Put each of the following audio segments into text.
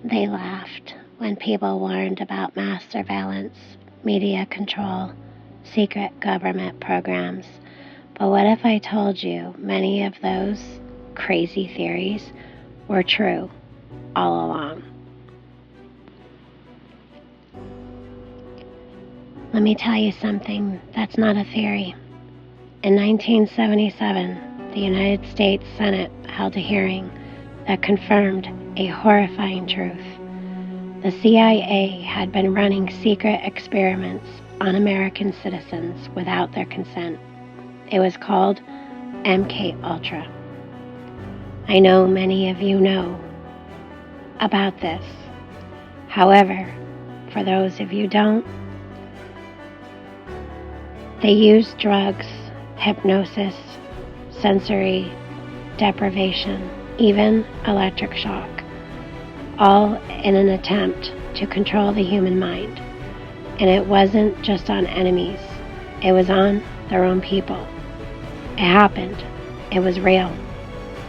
They laughed when people warned about mass surveillance, media control, secret government programs. But what if I told you many of those crazy theories were true all along? Let me tell you something that's not a theory. In 1977, the United States Senate held a hearing that confirmed a horrifying truth. The CIA had been running secret experiments on American citizens without their consent. It was called MK Ultra. I know many of you know about this. However, for those of you who don't, they used drugs, hypnosis, sensory deprivation, even electric shock, all in an attempt to control the human mind. And it wasn't just on enemies, it was on their own people. It happened, it was real,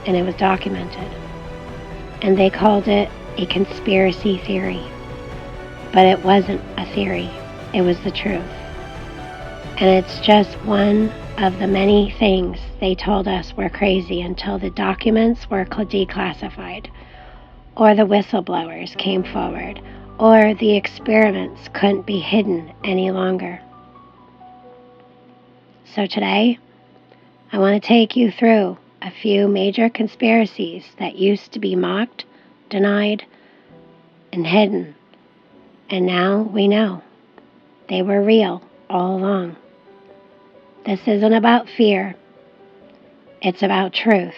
and it was documented. And they called it a conspiracy theory. But it wasn't a theory, it was the truth. And it's just one of the many things they told us were crazy until the documents were declassified, or the whistleblowers came forward, or the experiments couldn't be hidden any longer. So today, I want to take you through a few major conspiracies that used to be mocked, denied, and hidden. And now we know they were real all along. This isn't about fear. It's about truth.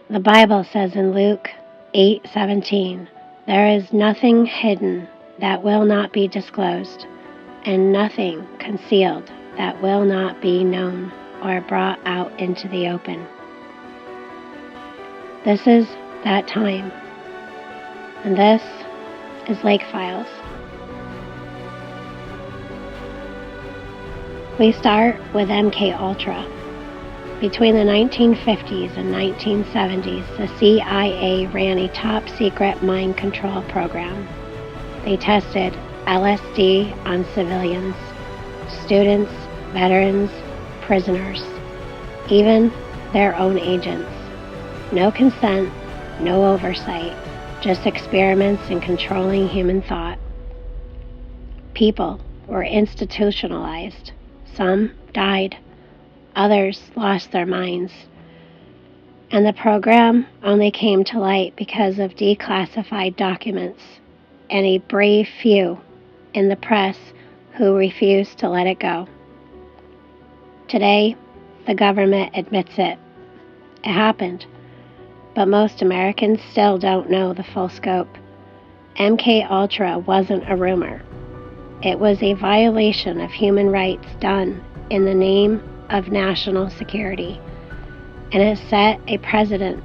The Bible says in Luke 8:17, "There is nothing hidden that will not be disclosed, and nothing concealed that will not be known or brought out into the open." This is that time. And this is Lake Files. We start with MK Ultra. Between the 1950s and 1970s, the CIA ran a top-secret mind control program. They tested LSD on civilians, students, veterans, prisoners, even their own agents. No consent, no oversight, just experiments in controlling human thought. People were institutionalized. Some died. Others lost their minds. And the program only came to light because of declassified documents and a brave few in the press who refused to let it go. Today, the government admits it. It happened. But most Americans still don't know the full scope. MK Ultra wasn't a rumor. It was a violation of human rights done in the name of national security, and it set a precedent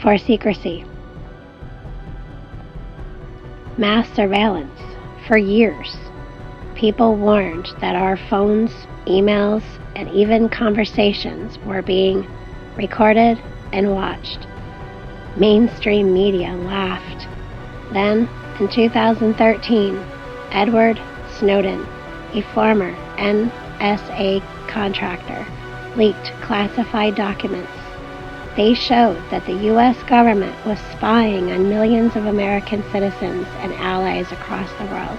for secrecy. Mass surveillance. For years, people warned that our phones, emails, and even conversations were being recorded and watched. Mainstream media laughed. Then, in 2013, Edward Snowden, a former NSA contractor, leaked classified documents. They showed that the U.S. government was spying on millions of American citizens and allies across the world.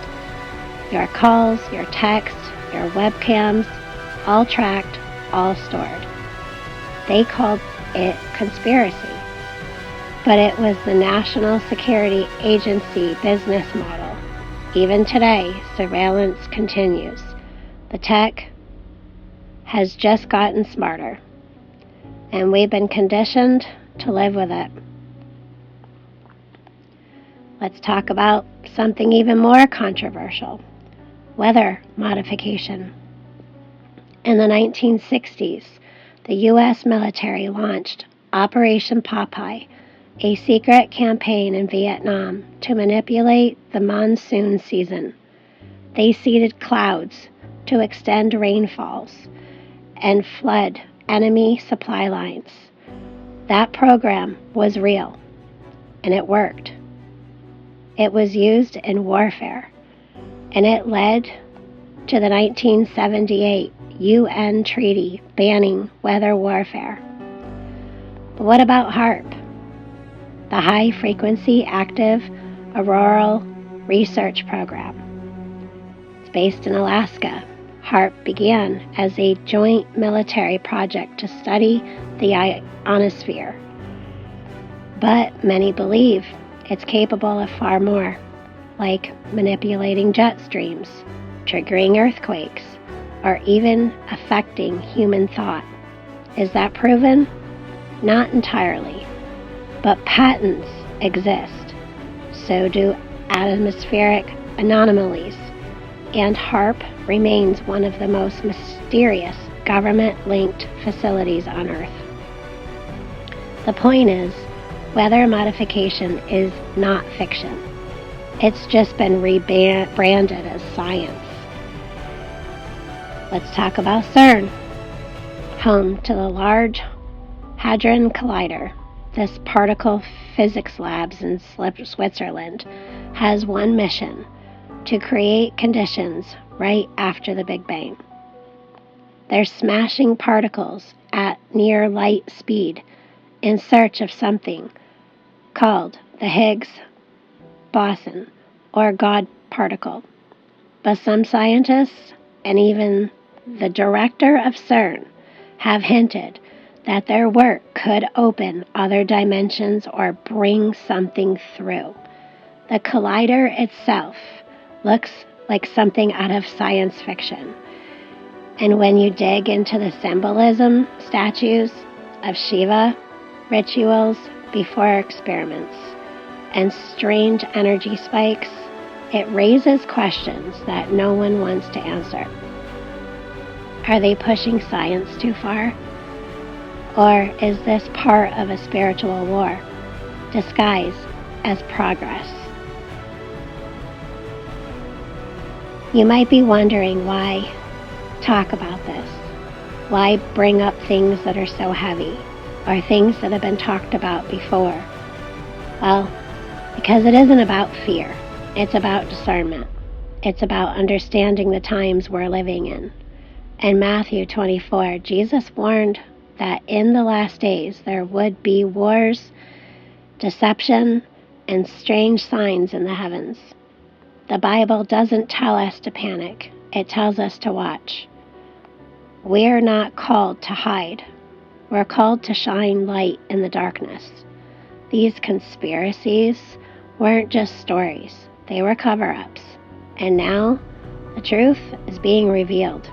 Your calls, your texts, your webcams, all tracked, all stored. They called it conspiracy. But it was the National Security Agency business model. Even today, surveillance continues. The tech has just gotten smarter, and we've been conditioned to live with it. Let's talk about something even more controversial: weather modification. In the 1960s, the U.S. military launched Operation Popeye, a secret campaign in Vietnam to manipulate the monsoon season. They seeded clouds to extend rainfalls and flood enemy supply lines. That program was real. and it worked. It was used in warfare, and it led to the 1978 UN treaty banning weather warfare. But what about HAARP? The High Frequency Active Auroral Research Program. It's based in Alaska. HAARP began as a joint military project to study the ionosphere. But many believe it's capable of far more, like manipulating jet streams, triggering earthquakes, or even affecting human thought. Is that proven? Not entirely, but patents exist. So do atmospheric anomalies, and HAARP remains one of the most mysterious government-linked facilities on Earth. The point is, weather modification is not fiction. It's just been rebranded as science. Let's talk about CERN, home to the Large Hadron Collider. This particle physics labs in Switzerland has one mission: to create conditions right after the Big Bang. They're smashing particles at near light speed in search of something called the Higgs boson, or God particle. But some scientists, and even the director of CERN, have hinted that their work could open other dimensions or bring something through. The collider itself looks like something out of science fiction. And when you dig into the symbolism, statues of Shiva, rituals before experiments, and strange energy spikes, it raises questions that no one wants to answer. Are they pushing science too far? Or is this part of a spiritual war, disguised as progress? You might be wondering why talk about this. Why bring up things that are so heavy, or things that have been talked about before? Well, because it isn't about fear. It's about discernment. It's about understanding the times we're living in. In Matthew 24, Jesus warned that in the last days there would be wars, deception, and strange signs in the heavens. The Bible doesn't tell us to panic. It tells us to watch. We're not called to hide. We're called to shine light in the darkness. These conspiracies weren't just stories. They were cover-ups. And now, the truth is being revealed.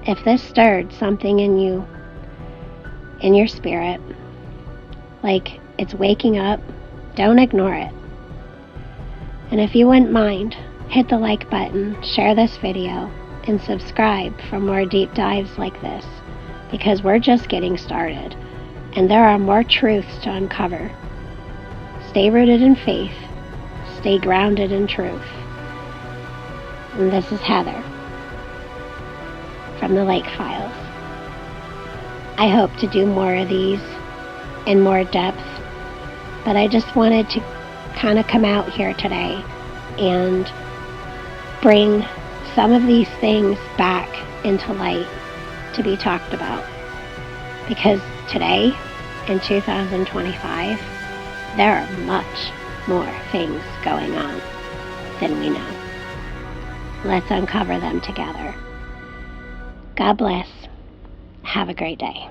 If this stirred something in you, in your spirit, like it's waking up, don't ignore it. And if you wouldn't mind, hit the like button, share this video, and subscribe for more deep dives like this, because we're just getting started, and there are more truths to uncover. Stay rooted in faith, stay grounded in truth. And this is Heather from the Lake Files. I hope to do more of these in more depth, but I just wanted to kind of come out here today and bring some of these things back into light to be talked about. Because today, in 2025, there are much more things going on than we know. Let's uncover them together. God bless. Have a great day.